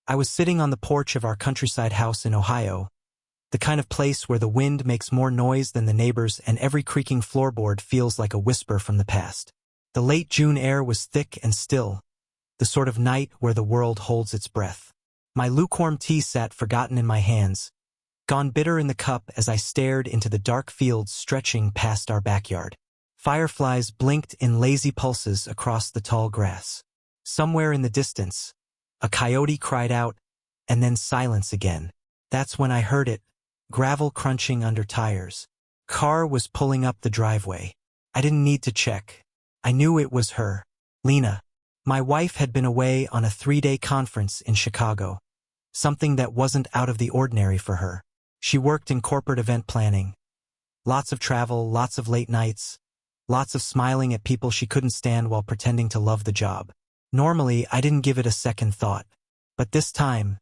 I was sitting on the porch of our countryside house in Ohio, the kind of place where the wind makes more noise than the neighbors and every creaking floorboard feels like a whisper from the past. The late June air was thick and still, the sort of night where the world holds its breath. My lukewarm tea sat forgotten in my hands, gone bitter in the cup as I stared into the dark fields stretching past our backyard. Fireflies blinked in lazy pulses across the tall grass. Somewhere in the distance, a coyote cried out, and then silence again. That's when I heard it, gravel crunching under tires. Car was pulling up the driveway. I didn't need to check. I knew it was her, Lena. My wife had been away on a 3-day conference in Chicago, something that wasn't out of the ordinary for her. She worked in corporate event planning. Lots of travel, lots of late nights, lots of smiling at people she couldn't stand while pretending to love the job. Normally, I didn't give it a second thought. But this time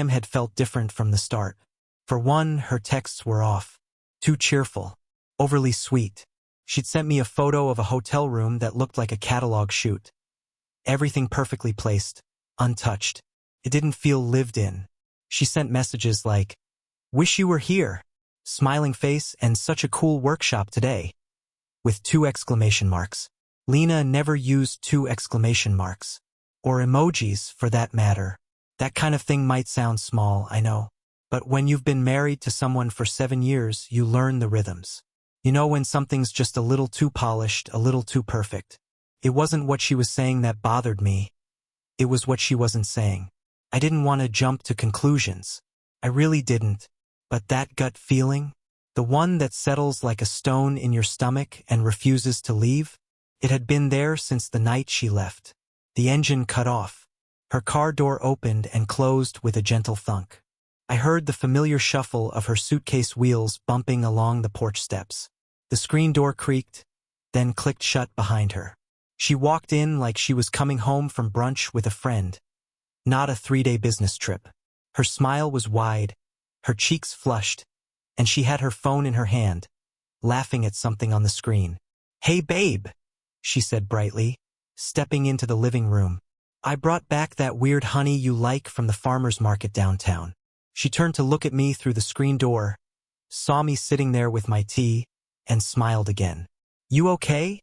had felt different from the start. For one, her texts were off. Too cheerful. Overly sweet. She'd sent me a photo of a hotel room that looked like a catalog shoot. Everything perfectly placed, untouched. It didn't feel lived in. She sent messages like, "Wish you were here," smiling face, and "such a cool workshop today," with 2 exclamation marks. Lena never used 2 exclamation marks. Or emojis, for that matter. That kind of thing might sound small, I know. But when you've been married to someone for 7 years, you learn the rhythms. You know when something's just a little too polished, a little too perfect. It wasn't what she was saying that bothered me. It was what she wasn't saying. I didn't want to jump to conclusions. I really didn't. But that gut feeling, the one that settles like a stone in your stomach and refuses to leave, it had been there since the night she left. The engine cut off. Her car door opened and closed with a gentle thunk. I heard the familiar shuffle of her suitcase wheels bumping along the porch steps. The screen door creaked, then clicked shut behind her. She walked in like she was coming home from brunch with a friend, not a 3-day business trip. Her smile was wide, her cheeks flushed, and she had her phone in her hand, laughing at something on the screen. "Hey babe," she said brightly, stepping into the living room. "I brought back that weird honey you like from the farmer's market downtown." She turned to look at me through the screen door, saw me sitting there with my tea, and smiled again. "You okay?"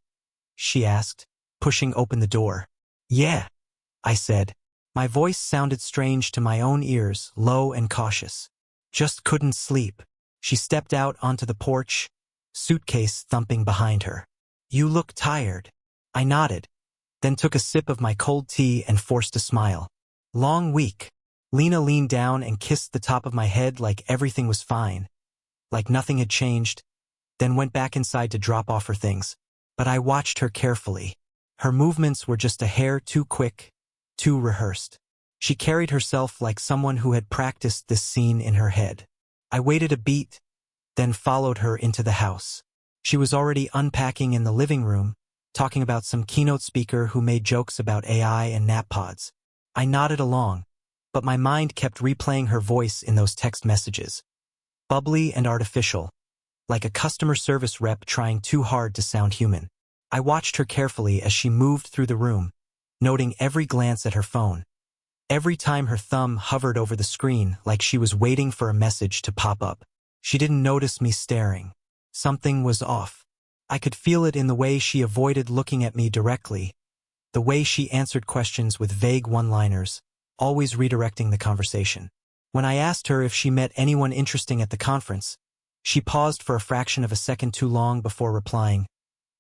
she asked, pushing open the door. "Yeah," I said. My voice sounded strange to my own ears, low and cautious. "Just couldn't sleep." She stepped out onto the porch, suitcase thumping behind her. "You look tired." I nodded, then took a sip of my cold tea and forced a smile. "Long week." Lena leaned down and kissed the top of my head like everything was fine, like nothing had changed, then went back inside to drop off her things. But I watched her carefully. Her movements were just a hair too quick, too rehearsed. She carried herself like someone who had practiced this scene in her head. I waited a beat, then followed her into the house. She was already unpacking in the living room, talking about some keynote speaker who made jokes about AI and nap pods. I nodded along, but my mind kept replaying her voice in those text messages. Bubbly and artificial, like a customer service rep trying too hard to sound human. I watched her carefully as she moved through the room, noting every glance at her phone. Every time her thumb hovered over the screen like she was waiting for a message to pop up. She didn't notice me staring. Something was off. I could feel it in the way she avoided looking at me directly, the way she answered questions with vague one-liners, always redirecting the conversation. When I asked her if she met anyone interesting at the conference, she paused for a fraction of a second too long before replying,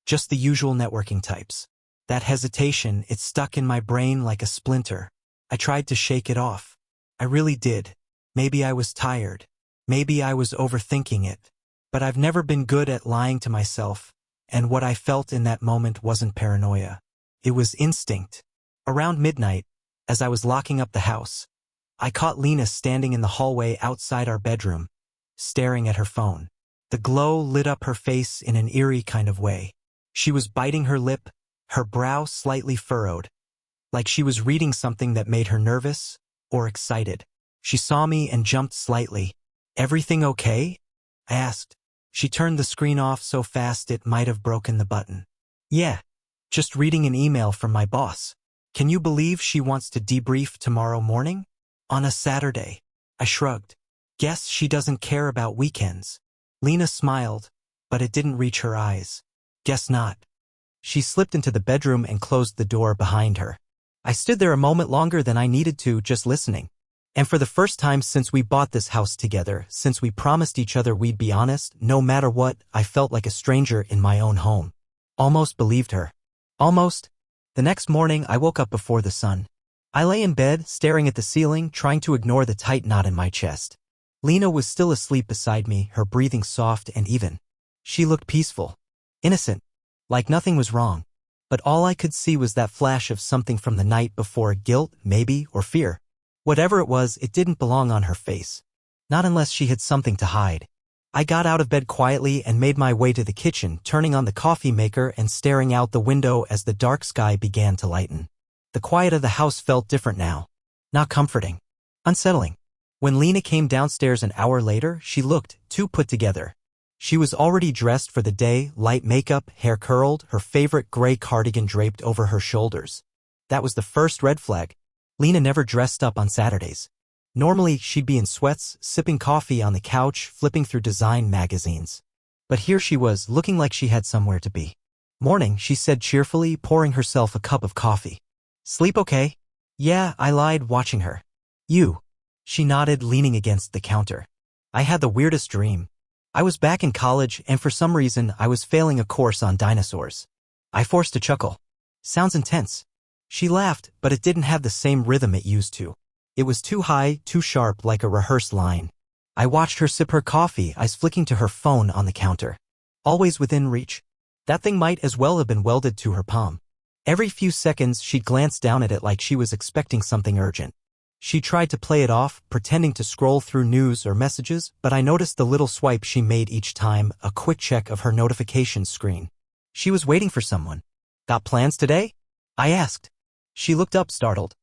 "Just the usual networking types." That hesitation, it stuck in my brain like a splinter. I tried to shake it off. I really did. Maybe I was tired. Maybe I was overthinking it. But I've never been good at lying to myself, and what I felt in that moment wasn't paranoia. It was instinct. Around midnight, as I was locking up the house, I caught Lena standing in the hallway outside our bedroom, staring at her phone. The glow lit up her face in an eerie kind of way. She was biting her lip, her brow slightly furrowed, like she was reading something that made her nervous or excited. She saw me and jumped slightly. "Everything okay?" I asked. She turned the screen off so fast it might have broken the button. "Yeah, just reading an email from my boss." Can you believe she wants to debrief tomorrow morning? On a Saturday. I shrugged. Guess she doesn't care about weekends. Lena smiled, but it didn't reach her eyes. Guess not. She slipped into the bedroom and closed the door behind her. I stood there a moment longer than I needed to, just listening. And for the first time since we bought this house together, since we promised each other we'd be honest, no matter what, I felt like a stranger in my own home. Almost believed her. Almost. The next morning, I woke up before the sun. I lay in bed, staring at the ceiling, trying to ignore the tight knot in my chest. Lena was still asleep beside me, her breathing soft and even. She looked peaceful. Innocent. Like nothing was wrong. But all I could see was that flash of something from the night before, guilt, maybe, or fear. Whatever it was, it didn't belong on her face. Not unless she had something to hide. I got out of bed quietly and made my way to the kitchen, turning on the coffee maker and staring out the window as the dark sky began to lighten. The quiet of the house felt different now. Not comforting. Unsettling. When Lena came downstairs an hour later, she looked too put together. She was already dressed for the day, light makeup, hair curled, her favorite gray cardigan draped over her shoulders. That was the first red flag. Lena never dressed up on Saturdays. Normally, she'd be in sweats, sipping coffee on the couch, flipping through design magazines. But here she was, looking like she had somewhere to be. Morning, she said cheerfully, pouring herself a cup of coffee. Sleep okay? Yeah, I lied, watching her. You. She nodded, leaning against the counter. I had the weirdest dream. I was back in college, and for some reason, I was failing a course on dinosaurs. I forced a chuckle. Sounds intense. She laughed, but it didn't have the same rhythm it used to. It was too high, too sharp, like a rehearsed line. I watched her sip her coffee, eyes flicking to her phone on the counter. Always within reach. That thing might as well have been welded to her palm. Every few seconds, she'd glance down at it like she was expecting something urgent. She tried to play it off, pretending to scroll through news or messages, but I noticed the little swipe she made each time, a quick check of her notifications screen. She was waiting for someone. Got plans today? I asked. She looked up, startled.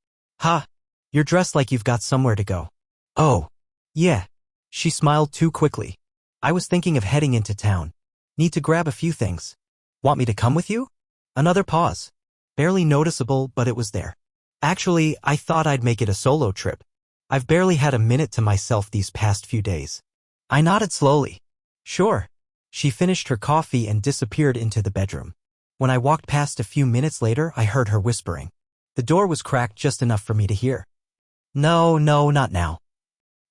Ha! You're dressed like you've got somewhere to go. Oh. Yeah. She smiled too quickly. I was thinking of heading into town. Need to grab a few things. Want me to come with you? Another pause. Barely noticeable, but it was there. Actually, I thought I'd make it a solo trip. I've barely had a minute to myself these past few days. I nodded slowly. Sure. She finished her coffee and disappeared into the bedroom. When I walked past a few minutes later, I heard her whispering. The door was cracked just enough for me to hear. No, not now.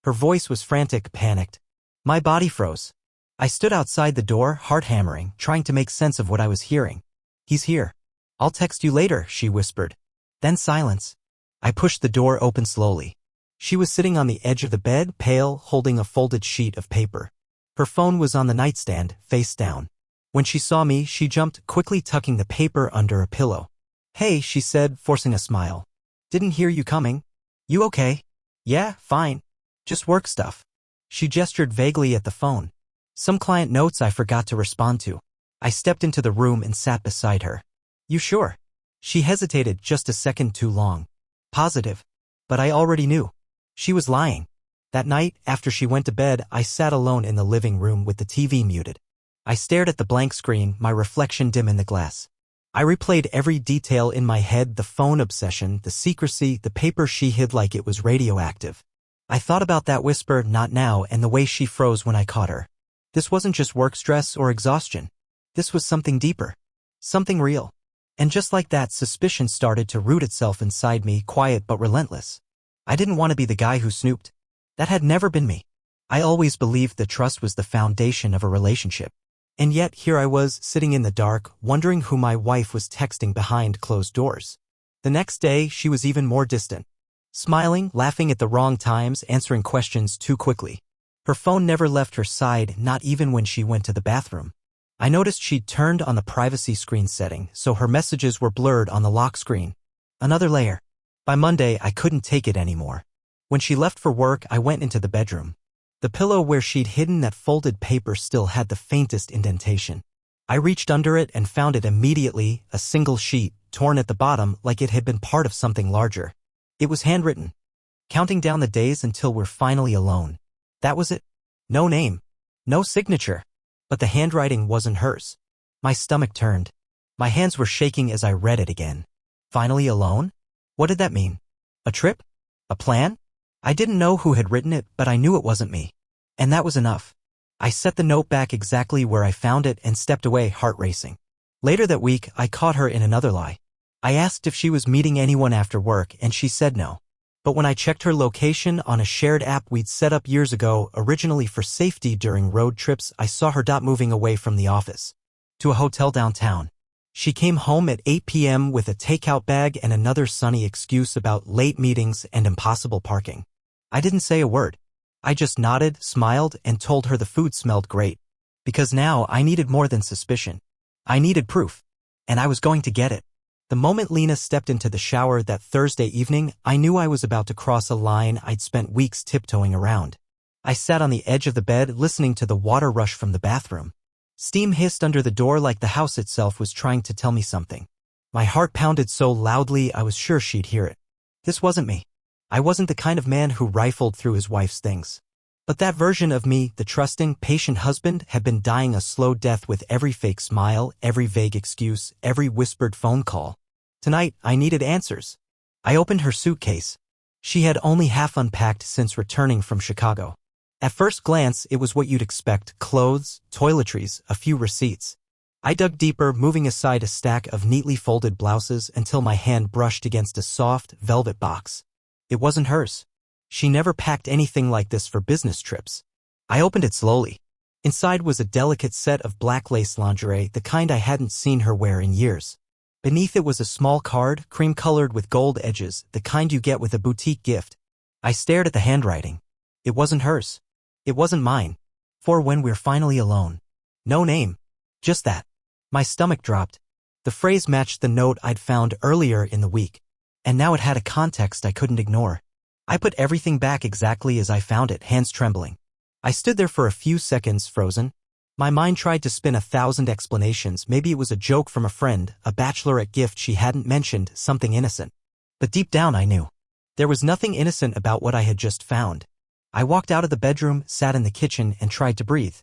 Her voice was frantic, panicked. My body froze. I stood outside the door, heart hammering, trying to make sense of what I was hearing. He's here. I'll text you later, she whispered. Then silence. I pushed the door open slowly. She was sitting on the edge of the bed, pale, holding a folded sheet of paper. Her phone was on the nightstand, face down. When she saw me, she jumped, quickly tucking the paper under a pillow. Hey, she said, forcing a smile. Didn't hear you coming. You okay? Yeah, fine. Just work stuff. She gestured vaguely at the phone. Some client notes I forgot to respond to. I stepped into the room and sat beside her. You sure? She hesitated just a second too long. Positive. But I already knew. She was lying. That night, after she went to bed, I sat alone in the living room with the TV muted. I stared at the blank screen, my reflection dim in the glass. I replayed every detail in my head, the phone obsession, the secrecy, the paper she hid like it was radioactive. I thought about that whisper, not now, and the way she froze when I caught her. This wasn't just work stress or exhaustion. This was something deeper. Something real. And just like that, suspicion started to root itself inside me, quiet but relentless. I didn't want to be the guy who snooped. That had never been me. I always believed that trust was the foundation of a relationship. And yet, here I was, sitting in the dark, wondering who my wife was texting behind closed doors. The next day, she was even more distant. Smiling, laughing at the wrong times, answering questions too quickly. Her phone never left her side, not even when she went to the bathroom. I noticed she'd turned on the privacy screen setting, so her messages were blurred on the lock screen. Another layer. By Monday, I couldn't take it anymore. When she left for work, I went into the bedroom. The pillow where she'd hidden that folded paper still had the faintest indentation. I reached under it and found it immediately, a single sheet, torn at the bottom like it had been part of something larger. It was handwritten. Counting down the days until we're finally alone. That was it. No name. No signature. But the handwriting wasn't hers. My stomach turned. My hands were shaking as I read it again. Finally alone? What did that mean? A trip? A plan? I didn't know who had written it, but I knew it wasn't me. And that was enough. I set the note back exactly where I found it and stepped away, heart racing. Later that week, I caught her in another lie. I asked if she was meeting anyone after work, and she said no. But when I checked her location on a shared app we'd set up years ago, originally for safety during road trips, I saw her moving away from the office to a hotel downtown. She came home at 8 p.m. with a takeout bag and another sunny excuse about late meetings and impossible parking. I didn't say a word. I just nodded, smiled, and told her the food smelled great. Because now I needed more than suspicion. I needed proof. And I was going to get it. The moment Lena stepped into the shower that Thursday evening, I knew I was about to cross a line I'd spent weeks tiptoeing around. I sat on the edge of the bed listening to the water rush from the bathroom. Steam hissed under the door like the house itself was trying to tell me something. My heart pounded so loudly I was sure she'd hear it. This wasn't me. I wasn't the kind of man who rifled through his wife's things. But that version of me, the trusting, patient husband, had been dying a slow death with every fake smile, every vague excuse, every whispered phone call. Tonight, I needed answers. I opened her suitcase. She had only half unpacked since returning from Chicago. At first glance, it was what you'd expect: clothes, toiletries, a few receipts. I dug deeper, moving aside a stack of neatly folded blouses until my hand brushed against a soft, velvet box. It wasn't hers. She never packed anything like this for business trips. I opened it slowly. Inside was a delicate set of black lace lingerie, the kind I hadn't seen her wear in years. Beneath it was a small card, cream-colored with gold edges, the kind you get with a boutique gift. I stared at the handwriting. It wasn't hers. It wasn't mine. For when we're finally alone. No name. Just that. My stomach dropped. The phrase matched the note I'd found earlier in the week. And now it had a context I couldn't ignore. I put everything back exactly as I found it, hands trembling. I stood there for a few seconds, frozen. My mind tried to spin 1,000 explanations. Maybe it was a joke from a friend, a bachelorette gift she hadn't mentioned, something innocent. But deep down I knew. There was nothing innocent about what I had just found. I walked out of the bedroom, sat in the kitchen, and tried to breathe.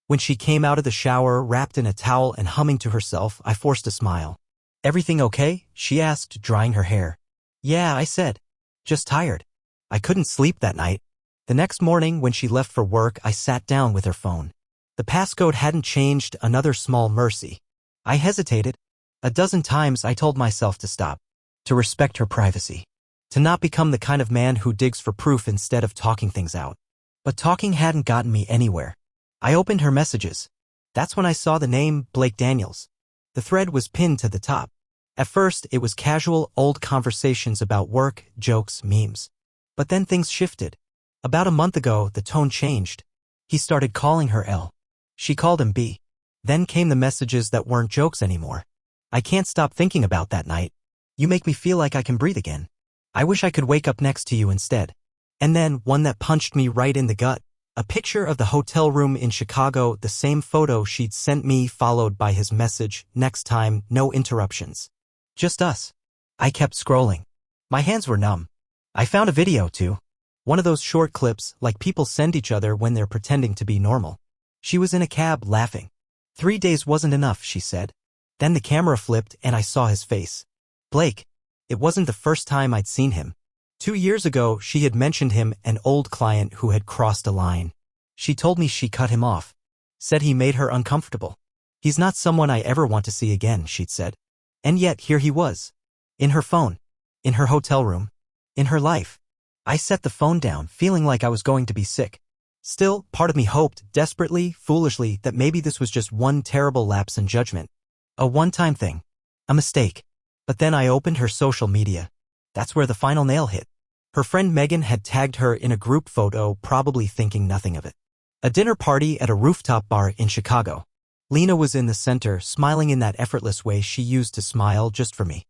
When she came out of the shower, wrapped in a towel and humming to herself, I forced a smile. "Everything okay?" she asked, drying her hair. "Yeah," I said. "Just tired." I couldn't sleep that night. The next morning, when she left for work, I sat down with her phone. The passcode hadn't changed, another small mercy. I hesitated. A dozen times I told myself to stop, to respect her privacy, to not become the kind of man who digs for proof instead of talking things out. But talking hadn't gotten me anywhere. I opened her messages. That's when I saw the name, Blake Daniels. The thread was pinned to the top. At first, it was casual, old conversations about work, jokes, memes. But then things shifted. About a month ago, the tone changed. He started calling her L. She called him B. Then came the messages that weren't jokes anymore. "I can't stop thinking about that night. You make me feel like I can breathe again. I wish I could wake up next to you instead." And then one that punched me right in the gut. A picture of the hotel room in Chicago, the same photo she'd sent me, followed by his message, "Next time, no interruptions. Just us." I kept scrolling. My hands were numb. I found a video too. One of those short clips like people send each other when they're pretending to be normal. She was in a cab laughing. 3 days wasn't enough, she said. Then the camera flipped and I saw his face. Blake. It wasn't the first time I'd seen him. 2 years ago, she had mentioned him, an old client who had crossed a line. She told me she cut him off. Said he made her uncomfortable. "He's not someone I ever want to see again," she'd said. And yet here he was. In her phone. In her hotel room. In her life. I set the phone down, feeling like I was going to be sick. Still, part of me hoped, desperately, foolishly, that maybe this was just one terrible lapse in judgment. A one-time thing. A mistake. But then I opened her social media. That's where the final nail hit. Her friend Megan had tagged her in a group photo, probably thinking nothing of it. A dinner party at a rooftop bar in Chicago. Lena was in the center, smiling in that effortless way she used to smile just for me.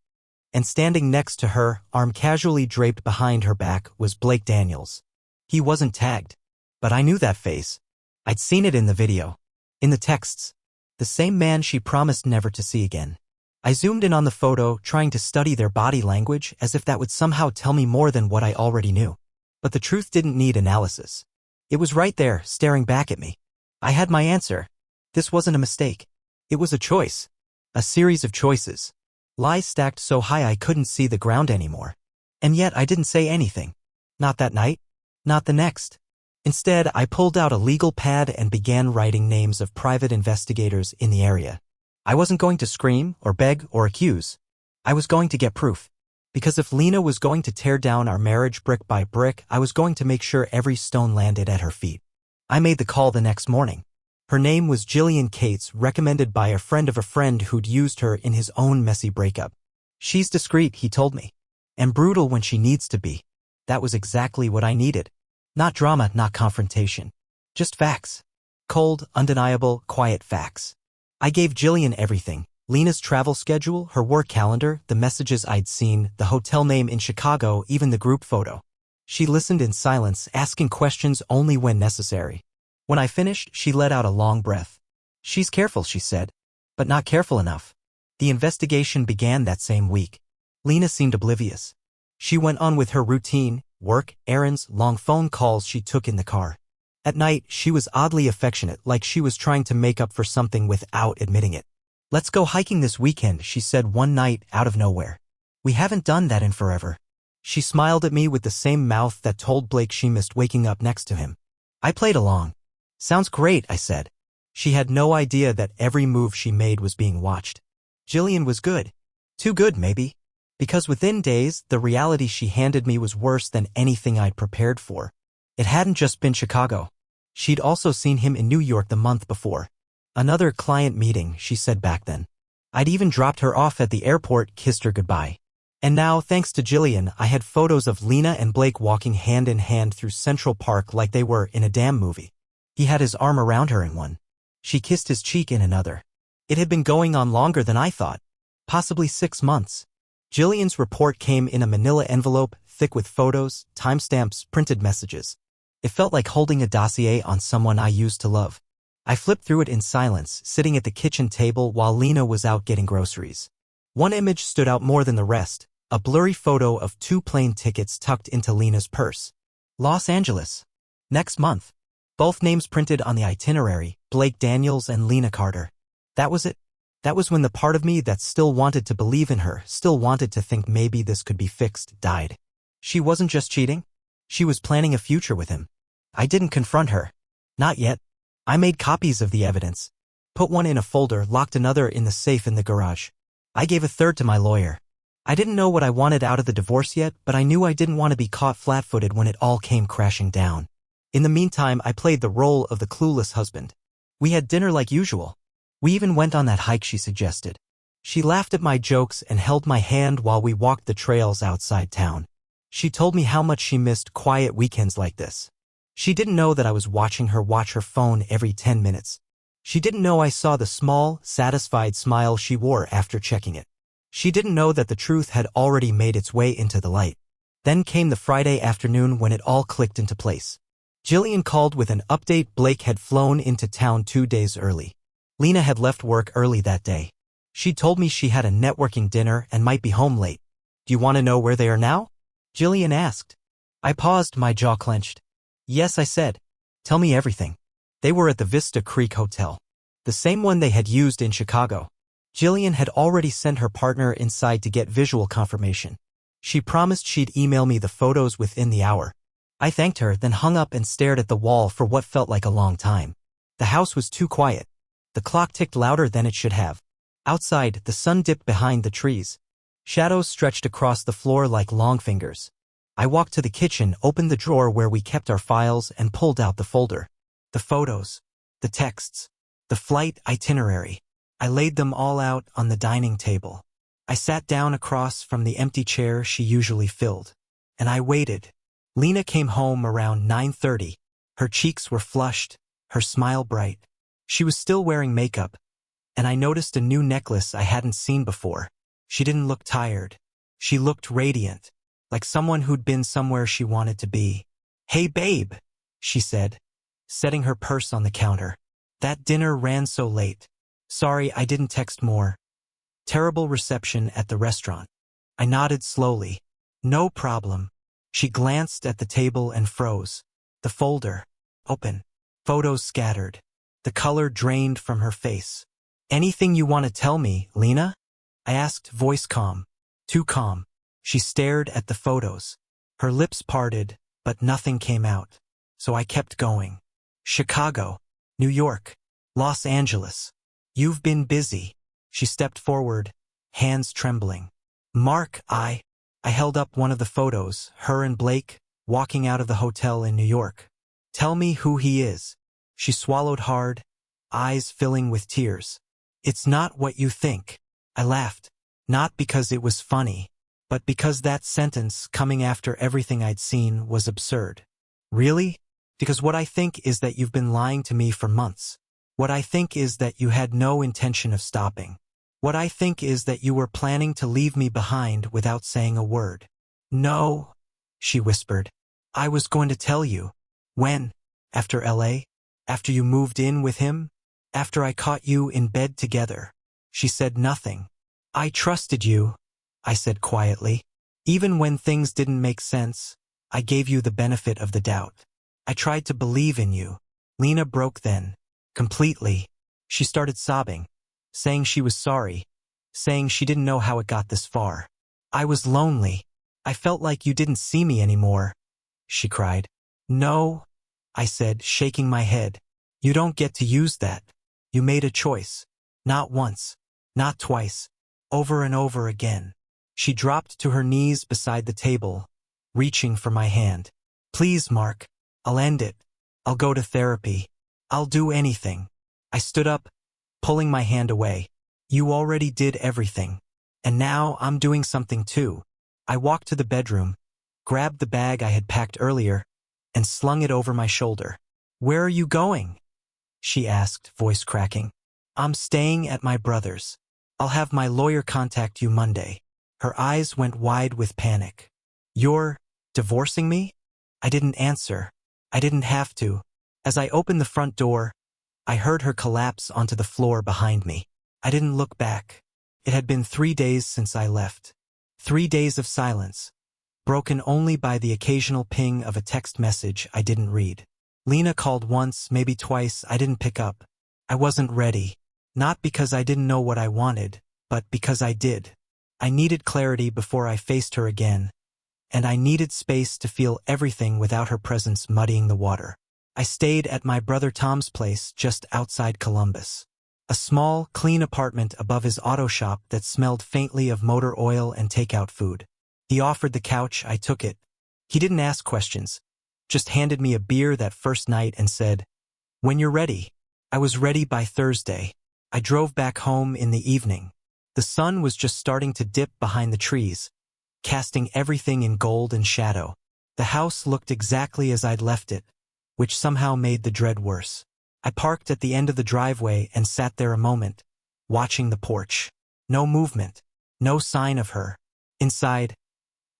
And standing next to her, arm casually draped behind her back, was Blake Daniels. He wasn't tagged. But I knew that face. I'd seen it in the video. In the texts. The same man she promised never to see again. I zoomed in on the photo, trying to study their body language as if that would somehow tell me more than what I already knew. But the truth didn't need analysis. It was right there, staring back at me. I had my answer. This wasn't a mistake. It was a choice. A series of choices. Lies stacked so high I couldn't see the ground anymore. And yet I didn't say anything. Not that night. Not the next. Instead, I pulled out a legal pad and began writing names of private investigators in the area. I wasn't going to scream or beg or accuse. I was going to get proof. Because if Lena was going to tear down our marriage brick by brick, I was going to make sure every stone landed at her feet. I made the call the next morning. Her name was Jillian Cates, recommended by a friend of a friend who'd used her in his own messy breakup. She's discreet, he told me. And brutal when she needs to be. That was exactly what I needed. Not drama, not confrontation. Just facts. Cold, undeniable, quiet facts. I gave Jillian everything. Lena's travel schedule, her work calendar, the messages I'd seen, the hotel name in Chicago, even the group photo. She listened in silence, asking questions only when necessary. When I finished, she let out a long breath. She's careful, she said, but not careful enough. The investigation began that same week. Lena seemed oblivious. She went on with her routine, work, errands, long phone calls she took in the car. At night, she was oddly affectionate, like she was trying to make up for something without admitting it. Let's go hiking this weekend, she said one night out of nowhere. We haven't done that in forever. She smiled at me with the same mouth that told Blake she missed waking up next to him. I played along. Sounds great, I said. She had no idea that every move she made was being watched. Jillian was good. Too good, maybe. Because within days, the reality she handed me was worse than anything I'd prepared for. It hadn't just been Chicago. She'd also seen him in New York the month before. Another client meeting, she said back then. I'd even dropped her off at the airport, kissed her goodbye. And now, thanks to Jillian, I had photos of Lena and Blake walking hand in hand through Central Park like they were in a damn movie. He had his arm around her in one. She kissed his cheek in another. It had been going on longer than I thought. Possibly 6 months. Jillian's report came in a manila envelope, thick with photos, timestamps, printed messages. It felt like holding a dossier on someone I used to love. I flipped through it in silence, sitting at the kitchen table while Lena was out getting groceries. One image stood out more than the rest, a blurry photo of 2 plane tickets tucked into Lena's purse. Los Angeles. Next month. Both names printed on the itinerary, Blake Daniels and Lena Carter. That was it. That was when the part of me that still wanted to believe in her, still wanted to think maybe this could be fixed, died. She wasn't just cheating. She was planning a future with him. I didn't confront her. Not yet. I made copies of the evidence. Put one in a folder, locked another in the safe in the garage. I gave a third to my lawyer. I didn't know what I wanted out of the divorce yet, but I knew I didn't want to be caught flat-footed when it all came crashing down. In the meantime, I played the role of the clueless husband. We had dinner like usual. We even went on that hike she suggested. She laughed at my jokes and held my hand while we walked the trails outside town. She told me how much she missed quiet weekends like this. She didn't know that I was watching her watch her phone every 10 minutes. She didn't know I saw the small, satisfied smile she wore after checking it. She didn't know that the truth had already made its way into the light. Then came the Friday afternoon when it all clicked into place. Jillian called with an update. Blake had flown into town 2 days early. Lena had left work early that day. She told me she had a networking dinner and might be home late. Do you want to know where they are now? Jillian asked. I paused, my jaw clenched. Yes, I said. Tell me everything. They were at the Vista Creek Hotel. The same one they had used in Chicago. Jillian had already sent her partner inside to get visual confirmation. She promised she'd email me the photos within the hour. I thanked her, then hung up and stared at the wall for what felt like a long time. The house was too quiet. The clock ticked louder than it should have. Outside, the sun dipped behind the trees. Shadows stretched across the floor like long fingers. I walked to the kitchen, opened the drawer where we kept our files, and pulled out the folder. The photos, the texts, the flight itinerary. I laid them all out on the dining table. I sat down across from the empty chair she usually filled. And I waited. Lena came home around 9:30. Her cheeks were flushed, her smile bright. She was still wearing makeup, and I noticed a new necklace I hadn't seen before. She didn't look tired. She looked radiant, like someone who'd been somewhere she wanted to be. Hey babe, she said, setting her purse on the counter. That dinner ran so late. Sorry I didn't text more. Terrible reception at the restaurant. I nodded slowly. No problem. She glanced at the table and froze. The folder. Open. Photos scattered. The color drained from her face. Anything you want to tell me, Lena? I asked, voice calm. Too calm. She stared at the photos. Her lips parted, but nothing came out. So I kept going. Chicago, New York, Los Angeles. You've been busy. She stepped forward, hands trembling. Mark, I held up one of the photos, her and Blake, walking out of the hotel in New York. Tell me who he is. She swallowed hard, eyes filling with tears. It's not what you think. I laughed, not because it was funny, but because that sentence, coming after everything I'd seen, was absurd. Really? Because what I think is that you've been lying to me for months. What I think is that you had no intention of stopping. What I think is that you were planning to leave me behind without saying a word. No, she whispered. I was going to tell you. When? After LA? After you moved in with him? After I caught you in bed together? She said nothing. I trusted you, I said quietly. Even when things didn't make sense, I gave you the benefit of the doubt. I tried to believe in you. Lena broke then. Completely. She started sobbing, saying she was sorry, saying she didn't know how it got this far. I was lonely. I felt like you didn't see me anymore, she cried. No, I said, shaking my head. You don't get to use that. You made a choice. Not once, not twice, over and over again. She dropped to her knees beside the table, reaching for my hand. Please, Mark, I'll end it. I'll go to therapy. I'll do anything. I stood up, pulling my hand away. You already did everything. And now I'm doing something too. I walked to the bedroom, grabbed the bag I had packed earlier, and slung it over my shoulder. Where are you going? She asked, voice cracking. I'm staying at my brother's. I'll have my lawyer contact you Monday. Her eyes went wide with panic. You're divorcing me? I didn't answer. I didn't have to. As I opened the front door, I heard her collapse onto the floor behind me. I didn't look back. It had been 3 days since I left. 3 days of silence, broken only by the occasional ping of a text message I didn't read. Lena called once, maybe twice. I didn't pick up. I wasn't ready. Not because I didn't know what I wanted, but because I did. I needed clarity before I faced her again, and I needed space to feel everything without her presence muddying the water. I stayed at my brother Tom's place just outside Columbus. A small, clean apartment above his auto shop that smelled faintly of motor oil and takeout food. He offered the couch. I took it. He didn't ask questions, just handed me a beer that first night and said, "When you're ready." I was ready by Thursday. I drove back home in the evening. The sun was just starting to dip behind the trees, casting everything in gold and shadow. The house looked exactly as I'd left it, which somehow made the dread worse. I parked at the end of the driveway and sat there a moment, watching the porch. No movement, no sign of her. Inside,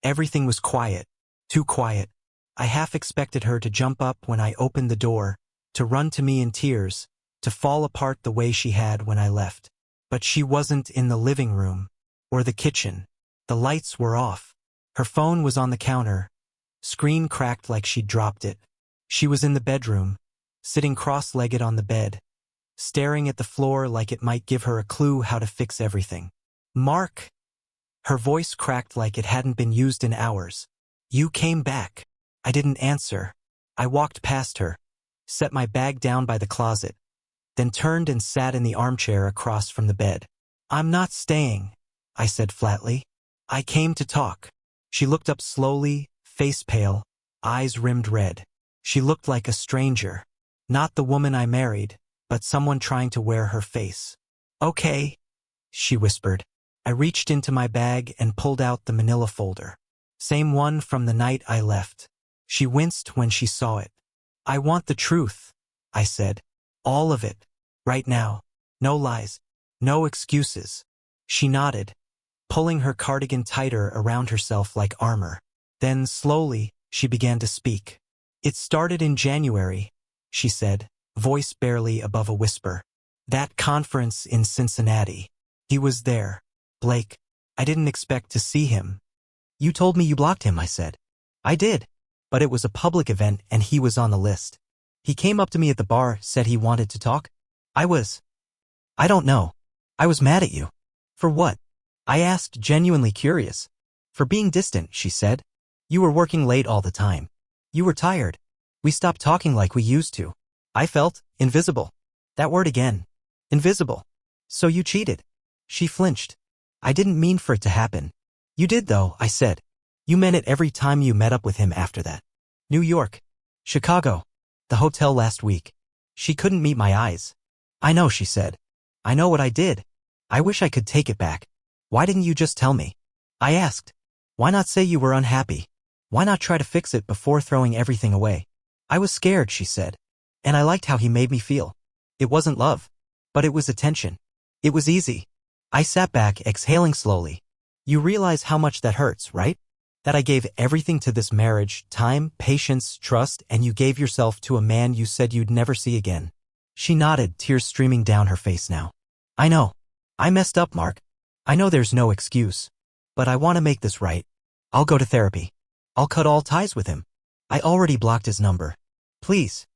everything was quiet, too quiet. I half expected her to jump up when I opened the door, to run to me in tears, to fall apart the way she had when I left. But she wasn't in the living room, or the kitchen. The lights were off. Her phone was on the counter, screen cracked like she'd dropped it. She was in the bedroom, sitting cross-legged on the bed, staring at the floor like it might give her a clue how to fix everything. Mark! Her voice cracked like it hadn't been used in hours. You came back. I didn't answer. I walked past her, set my bag down by the closet, then turned and sat in the armchair across from the bed. I'm not staying, I said flatly. I came to talk. She looked up slowly, face pale, eyes rimmed red. She looked like a stranger. Not the woman I married, but someone trying to wear her face. Okay, she whispered. I reached into my bag and pulled out the manila folder. Same one from the night I left. She winced when she saw it. I want the truth, I said. All of it. Right now. No lies. No excuses. She nodded, pulling her cardigan tighter around herself like armor. Then, slowly, she began to speak. It started in January, she said, voice barely above a whisper. That conference in Cincinnati. He was there. Blake. I didn't expect to see him. You told me you blocked him, I said. I did. But it was a public event and he was on the list. He came up to me at the bar, said he wanted to talk. I don't know. I was mad at you. For what? I asked, genuinely curious. For being distant, she said. You were working late all the time. You were tired. We stopped talking like we used to. I felt invisible. That word again. Invisible. So you cheated. She flinched. I didn't mean for it to happen. You did though, I said. You meant it every time you met up with him after that. New York. Chicago. The hotel last week. She couldn't meet my eyes. I know, she said. I know what I did. I wish I could take it back. Why didn't you just tell me? I asked. Why not say you were unhappy? Why not try to fix it before throwing everything away? I was scared, she said. And I liked how he made me feel. It wasn't love. But it was attention. It was easy. I sat back, exhaling slowly. You realize how much that hurts, right? That I gave everything to this marriage, time, patience, trust, and you gave yourself to a man you said you'd never see again. She nodded, tears streaming down her face now. I know. I messed up, Mark. I know there's no excuse. But I want to make this right. I'll go to therapy. I'll cut all ties with him. I already blocked his number. Please.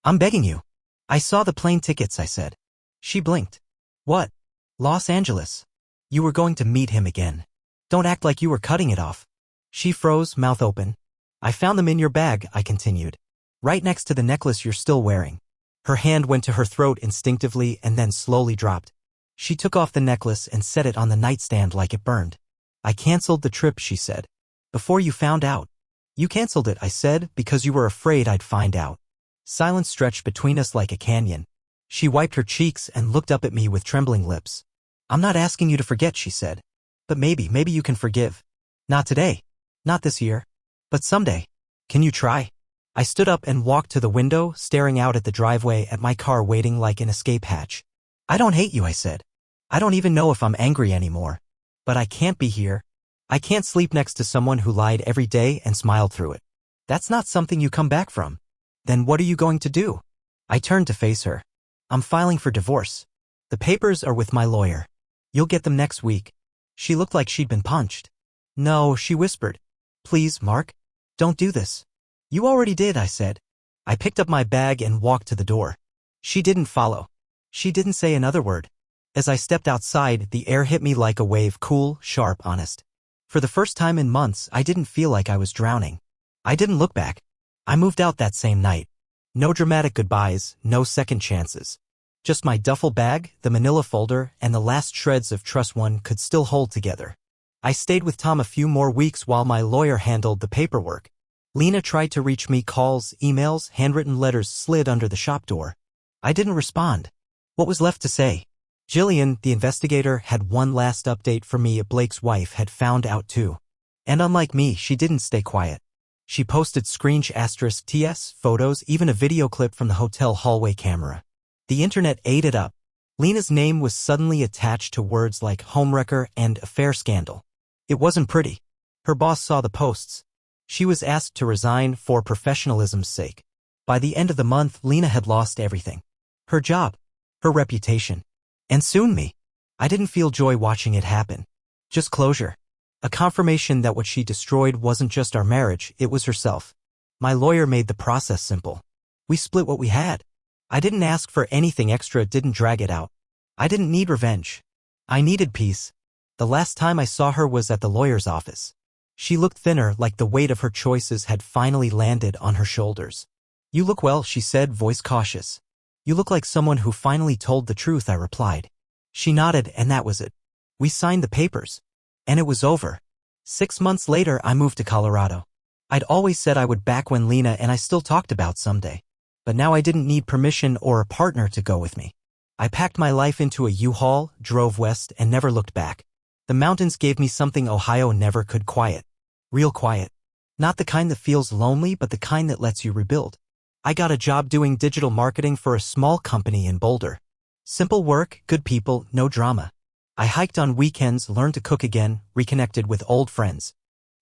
I'm begging you. I saw the plane tickets, I said. She blinked. What? Los Angeles. You were going to meet him again. Don't act like you were cutting it off. She froze, mouth open. I found them in your bag, I continued. Right next to the necklace you're still wearing. Her hand went to her throat instinctively and then slowly dropped. She took off the necklace and set it on the nightstand like it burned. I canceled the trip, she said. Before you found out. You canceled it, I said, because you were afraid I'd find out. Silence stretched between us like a canyon. She wiped her cheeks and looked up at me with trembling lips. I'm not asking you to forget, she said. But maybe you can forgive. Not today. Not this year. But someday. Can you try? I stood up and walked to the window, staring out at the driveway at my car waiting like an escape hatch. I don't hate you, I said. I don't even know if I'm angry anymore. But I can't be here. I can't sleep next to someone who lied every day and smiled through it. That's not something you come back from. Then what are you going to do? I turned to face her. I'm filing for divorce. The papers are with my lawyer. You'll get them next week. She looked like she'd been punched. No, she whispered. Please, Mark. Don't do this. You already did, I said. I picked up my bag and walked to the door. She didn't follow. She didn't say another word. As I stepped outside, the air hit me like a wave, cool, sharp, honest. For the first time in months, I didn't feel like I was drowning. I didn't look back. I moved out that same night. No dramatic goodbyes, no second chances. Just my duffel bag, the manila folder, and the last shreds of trust one could still hold together. I stayed with Tom a few more weeks while my lawyer handled the paperwork. Lena tried to reach me, calls, emails, handwritten letters slid under the shop door. I didn't respond. What was left to say? Jillian, the investigator, had one last update for me. Blake's wife had found out too. And unlike me, she didn't stay quiet. She posted *TS, photos, even a video clip from the hotel hallway camera. The internet ate it up. Lena's name was suddenly attached to words like homewrecker and affair scandal. It wasn't pretty. Her boss saw the posts. She was asked to resign for professionalism's sake. By the end of the month, Lena had lost everything. Her job. Her reputation. And soon me. I didn't feel joy watching it happen. Just closure. A confirmation that what she destroyed wasn't just our marriage, it was herself. My lawyer made the process simple. We split what we had. I didn't ask for anything extra, didn't drag it out. I didn't need revenge. I needed peace. The last time I saw her was at the lawyer's office. She looked thinner, like the weight of her choices had finally landed on her shoulders. You look well, she said, voice cautious. You look like someone who finally told the truth, I replied. She nodded, and that was it. We signed the papers. And it was over. 6 months later, I moved to Colorado. I'd always said I would back when Lena and I still talked about someday. But now I didn't need permission or a partner to go with me. I packed my life into a U-Haul, drove west, and never looked back. The mountains gave me something Ohio never could: quiet. Real quiet. Not the kind that feels lonely, but the kind that lets you rebuild. I got a job doing digital marketing for a small company in Boulder. Simple work, good people, no drama. I hiked on weekends, learned to cook again, reconnected with old friends.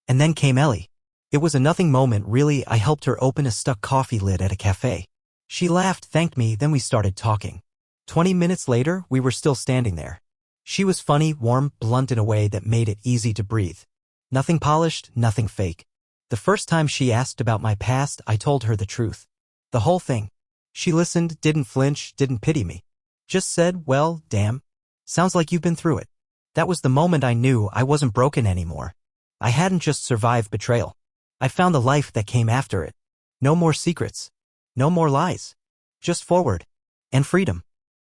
And then came Ellie. It was a nothing moment, really. I helped her open a stuck coffee lid at a cafe. She laughed, thanked me, then we started talking. 20 minutes later, we were still standing there. She was funny, warm, blunt in a way that made it easy to breathe. Nothing polished, nothing fake. The first time she asked about my past, I told her the truth. The whole thing. She listened, didn't flinch, didn't pity me. Just said, well, damn. Sounds like you've been through it. That was the moment I knew I wasn't broken anymore. I hadn't just survived betrayal. I found the life that came after it. No more secrets. No more lies. Just forward. And freedom.